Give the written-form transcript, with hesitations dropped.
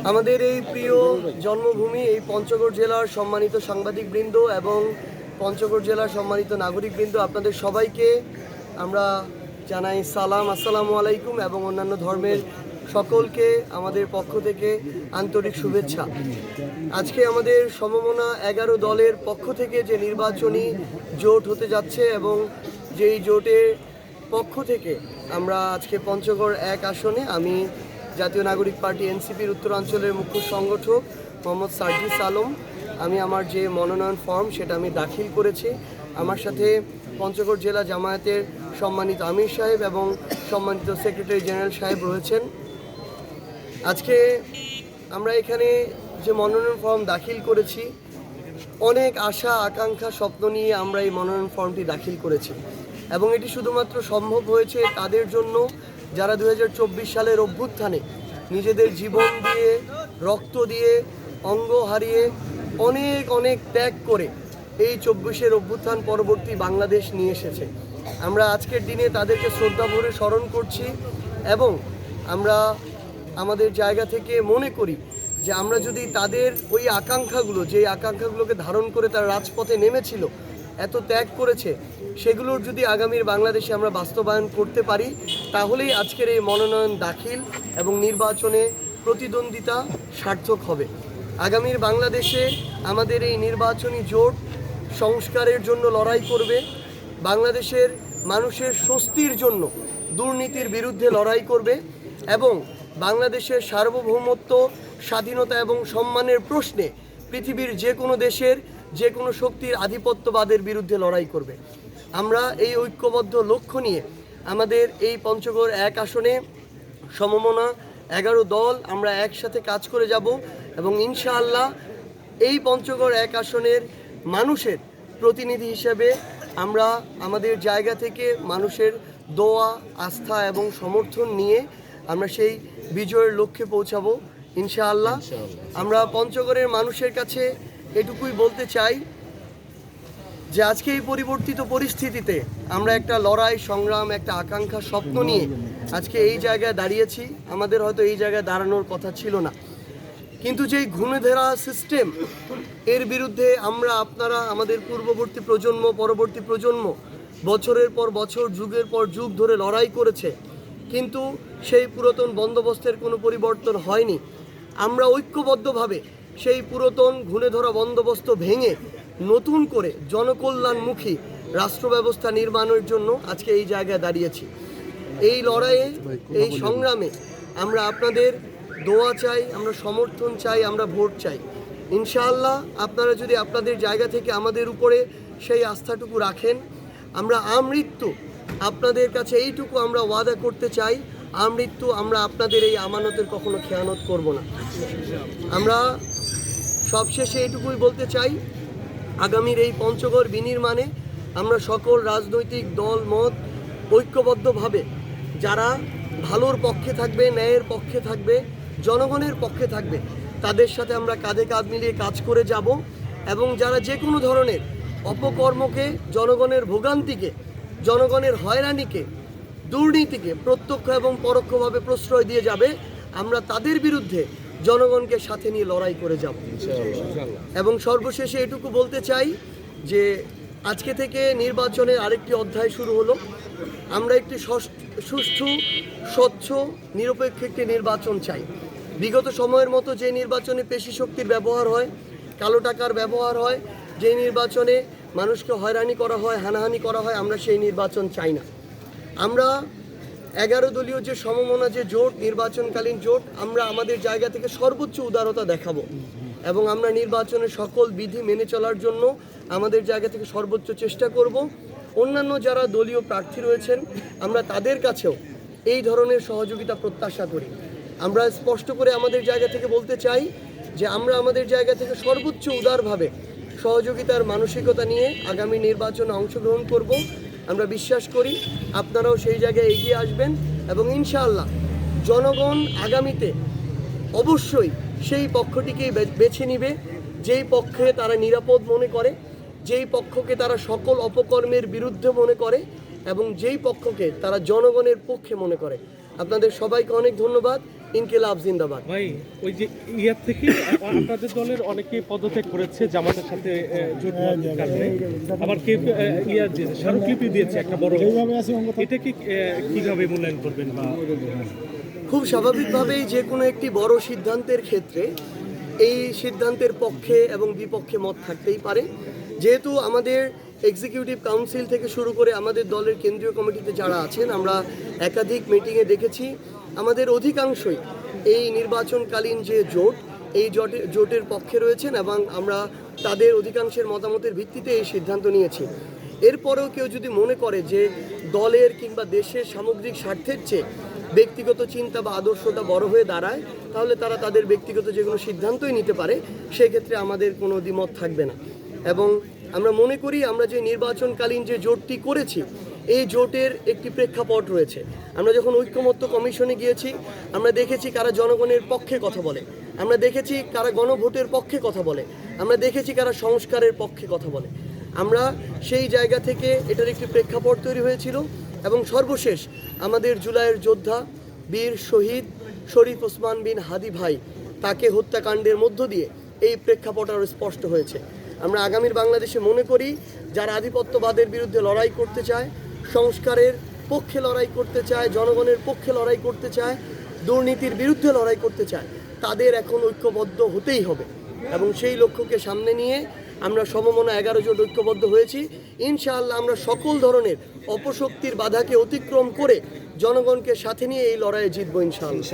আমাদের এই প্রিয় জন্মভূমি এই পঞ্চগড় জেলার সম্মানিত সাংবাদিকবৃন্দ এবং পঞ্চগড় জেলার সম্মানিত নাগরিকবৃন্দ, আপনাদের সবাইকে আমরা জানাই সালাম, আসসালামু আলাইকুম এবং অন্যান্য ধর্মের সকলকে আমাদের পক্ষ থেকে আন্তরিক শুভেচ্ছা। আজকে আমাদের সমমনা 11 দলের পক্ষ থেকে যে নির্বাচনী জোট হতে যাচ্ছে এবং যেই জোটের পক্ষ থেকে আমরা আজকে পঞ্চগড় 1 আসনে আমি জাতীয় নাগরিক পার্টি এনসিপির উত্তরাঞ্চলের মুখ্য সংগঠক মোহাম্মদ সার্জিস আলম, আমি আমার যে মনোনয়ন ফর্ম সেটা আমি দাখিল করেছি। আমার সাথে পঞ্চগড় জেলা জামায়াতের সম্মানিত আমির সাহেব এবং সম্মানিত সেক্রেটারি জেনারেল সাহেব রয়েছেন। আজকে আমরা এখানে যে মনোনয়ন ফর্ম দাখিল করেছি, অনেক আশা আকাঙ্ক্ষা স্বপ্ন নিয়ে আমরা এই মনোনয়ন ফর্মটি দাখিল করেছি এবং এটি শুধুমাত্র সম্ভব হয়েছে তাদের জন্য যারা 2024 সালের অভ্যুত্থানে নিজেদের জীবন দিয়ে, রক্ত দিয়ে, অঙ্গ হারিয়ে অনেক ত্যাগ করে এই 24-এর অভ্যুত্থান পরবর্তী বাংলাদেশ নিয়ে এসেছে। আমরা আজকের দিনে তাদেরকে শ্রদ্ধা ভরে স্মরণ করছি এবং আমরা আমাদের জায়গা থেকে মনে করি যে আমরা যদি তাদের ওই আকাঙ্ক্ষাগুলো, যে আকাঙ্ক্ষাগুলোকে ধারণ করে তারা রাজপথে নেমেছিল, এত ত্যাগ করেছে, সেগুলোর যদি আগামীর বাংলাদেশে আমরা বাস্তবায়ন করতে পারি, তাহলেই আজকের এই মনোনয়ন দাখিল এবং নির্বাচনে প্রতিদ্বন্দ্বিতা সার্থক হবে। আগামীর বাংলাদেশে আমাদের এই নির্বাচনী জোট সংস্কারের জন্য লড়াই করবে, বাংলাদেশের মানুষের স্বস্তির জন্য দুর্নীতির বিরুদ্ধে লড়াই করবে এবং বাংলাদেশের সার্বভৌমত্ব, স্বাধীনতা এবং সম্মানের প্রশ্নে পৃথিবীর যে কোনো দেশের যে কোনো শক্তির আধিপত্যবাদের বিরুদ্ধে লড়াই করবে। আমরা এই ঐক্যবদ্ধ লক্ষ্য নিয়ে আমাদের এই পঞ্চগড় 1 আসনে সমমনা 11 দল আমরা একসাথে কাজ করে যাব এবং ইনশাআল্লাহ এই পঞ্চগড় 1 আসনের মানুষের প্রতিনিধি হিসেবে আমরা আমাদের জায়গা থেকে মানুষের দোয়া, আস্থা এবং সমর্থন নিয়ে আমরা সেই বিজয়ের লক্ষ্যে পৌঁছাবো ইনশাআল্লাহ। আমরা পঞ্চগড়ের মানুষের কাছে এটুকুই বলতে চাই যে আজকে এই পরিবর্তিত পরিস্থিতিতে আমরা একটা লড়াই, সংগ্রাম, একটা আকাঙ্ক্ষা, স্বপ্ন নিয়ে আজকে এই জায়গায় দাঁড়িয়েছি। আমাদের হয়তো এই জায়গায় দাঁড়ানোর কথা ছিল না, কিন্তু যেই ঘূর্ণিধরা সিস্টেম, এর বিরুদ্ধে আমরা, আপনারা, আমাদের পূর্ববর্তী প্রজন্ম, পরবর্তী প্রজন্ম বছরের পর বছর, যুগের পর যুগ ধরে লড়াই করেছে, কিন্তু সেই পুরাতন বন্দোবস্তের কোনো পরিবর্তন হয়নি। আমরা ঐক্যবদ্ধভাবে সেই পুরাতন ঘুণে ধরা বন্দোবস্ত ভেঙে নতুন করে জনকল্যাণমুখী রাষ্ট্র ব্যবস্থা নির্মাণের জন্য আজকে এই জায়গায় দাঁড়িয়েছি। এই লড়াইয়ে, এই সংগ্রামে আমরা আপনাদের দোয়া চাই, আমরা সমর্থন চাই, আমরা ভোট চাই। ইনশাআল্লাহ আপনারা যদি আপনাদের জায়গা থেকে আমাদের উপরে সেই আস্থাটুকু রাখেন, আমরা আমৃত্যু আপনাদের কাছে এইটুকু আমরা ওয়াদা করতে চাই, আমৃত্যু আমরা আপনাদের এই আমানতের কখনো খেয়ানত করব না। আমরা সবশেষে এইটুকুই বলতে চাই, আগামীর এই পঞ্চগড় বিনির্মাণে আমরা সকল রাজনৈতিক দল মত ঐক্যবদ্ধভাবে যারা ভালোর পক্ষে থাকবে, ন্যায়ের পক্ষে থাকবে, জনগণের পক্ষে থাকবে, তাদের সাথে আমরা কাঁধে কাঁধ মিলিয়ে কাজ করে যাব এবং যারা যে কোনো ধরনের অপকর্মকে, জনগণের ভোগান্তিকে, জনগণের হয়রানিকে, দুর্নীতিকে প্রত্যক্ষ এবং পরোক্ষভাবে প্রশ্রয় দিয়ে যাবে, আমরা তাদের বিরুদ্ধে জনগণকে সাথে নিয়ে লড়াই করে যাব। এবং সর্বশেষে এটুকু বলতে চাই যে আজকে থেকে নির্বাচনের আরেকটি অধ্যায় শুরু হলো। আমরা একটি সুষ্ঠু, স্বচ্ছ, নিরপেক্ষ একটি নির্বাচন চাই। বিগত সময়ের মতো যে নির্বাচনে পেশি শক্তির ব্যবহার হয়, কালো টাকার ব্যবহার হয়, যে নির্বাচনে মানুষকে হয়রানি করা হয়, হানাহানি করা হয়, আমরা সেই নির্বাচন চাই না। আমরা 11 দলীয় যে সমমনা যে জোট, নির্বাচনকালীন জোট, আমরা আমাদের জায়গা থেকে সর্বোচ্চ উদারতা দেখাবো এবং আমরা নির্বাচনের সকল বিধি মেনে চলার জন্য আমাদের জায়গা থেকে সর্বোচ্চ চেষ্টা করব। অন্যান্য যারা দলীয় প্রার্থী রয়েছেন, আমরা তাদের কাছেও এই ধরনের সহযোগিতা প্রত্যাশা করি। আমরা স্পষ্ট করে আমাদের জায়গা থেকে বলতে চাই যে আমরা আমাদের জায়গা থেকে সর্বোচ্চ উদারভাবে সহযোগিতার মানসিকতা নিয়ে আগামী নির্বাচনে অংশগ্রহণ করব। আমরা বিশ্বাস করি আপনারাও সেই জায়গায় এগিয়ে আসবেন এবং ইনশাআল্লাহ জনগণ আগামীতে অবশ্যই সেই পক্ষটিকেই বেছে নিবে যেই পক্ষে তারা নিরাপদ মনে করে, যেই পক্ষকে তারা সকল অপকর্মের বিরুদ্ধে মনে করে এবং যেই পক্ষকে তারা জনগণের পক্ষে মনে করে। আপনাদের সবাইকে অনেক ধন্যবাদ। ইনকিলাব জিন্দাবাদ। ভাই ওই যে ইয়ার থেকে আপনাদের দলের অনেকে পদত্যাগ করেছে জামাতের সাথে জোট হওয়ার কারণে, আবার কেউ ইয়া দিয়েছে, স্মারকলিপি দিয়েছে একটা বড়, এটাকে কিভাবে মূল্যায়ন করবেন? বা খুব স্বাভাবিকভাবেই যে কোনো একটি বড় সিদ্ধান্তের ক্ষেত্রে এই সিদ্ধান্তের পক্ষে এবং বিপক্ষে মত থাকতেই পারে। যেহেতু আমাদের এক্সিকিউটিভ কাউন্সিল থেকে শুরু করে আমাদের দলের কেন্দ্রীয় কমিটিতে যারা আছেন, আমরা একাধিক মিটিংয়ে দেখেছি আমাদের অধিকাংশই এই নির্বাচনকালীন যে জোট, এই জোটের পক্ষে রয়েছেন এবং আমরা তাদের অধিকাংশের মতামতের ভিত্তিতে এই সিদ্ধান্ত নিয়েছি। এরপরেও কেউ যদি মনে করে যে দলের কিংবা দেশের সামগ্রিক স্বার্থের চেয়ে ব্যক্তিগত চিন্তা বা আদর্শটা বড় হয়ে দাঁড়ায়, তাহলে তারা তাদের ব্যক্তিগত যে কোনো সিদ্ধান্তই নিতে পারে, সেক্ষেত্রে আমাদের কোনো দ্বিমত থাকবে না। এবং আমরা মনে করি আমরা যে নির্বাচনকালীন যে জোটটি করেছি, এই জোটের একটি প্রেক্ষাপট রয়েছে। আমরা যখন ঐক্যমত্য কমিশনে গিয়েছি, আমরা দেখেছি কারা জনগণের পক্ষে কথা বলে, আমরা দেখেছি কারা গণভোটের পক্ষে কথা বলে, আমরা দেখেছি কারা সংস্কারের পক্ষে কথা বলে। আমরা সেই জায়গা থেকে এটার একটি প্রেক্ষাপট তৈরি হয়েছিল এবং সর্বশেষ আমাদের জুলাইয়ের যোদ্ধা বীর শহীদ শরীফ ওসমান বিন হাদি ভাই, তাকে হত্যাকাণ্ডের মধ্য দিয়ে এই প্রেক্ষাপট আরও স্পষ্ট হয়েছে। আমরা আগামীর বাংলাদেশে মনে করি যারা আধিপত্যবাদের বিরুদ্ধে লড়াই করতে চায়, সংস্কারের পক্ষে লড়াই করতে চায়, জনগণের পক্ষে লড়াই করতে চায়, দুর্নীতির বিরুদ্ধে লড়াই করতে চায়, তাদের এখন ঐক্যবদ্ধ হতেই হবে। এবং সেই লক্ষ্যকে সামনে নিয়ে আমরা সমমনা 11 জন ঐক্যবদ্ধ হয়েছি। ইনশাআল্লাহ আমরা সকল ধরনের অপশক্তির বাধাকে অতিক্রম করে জনগণকে সাথে নিয়ে এই লড়াইয়ে জিতবো ইনশাআল্লাহ।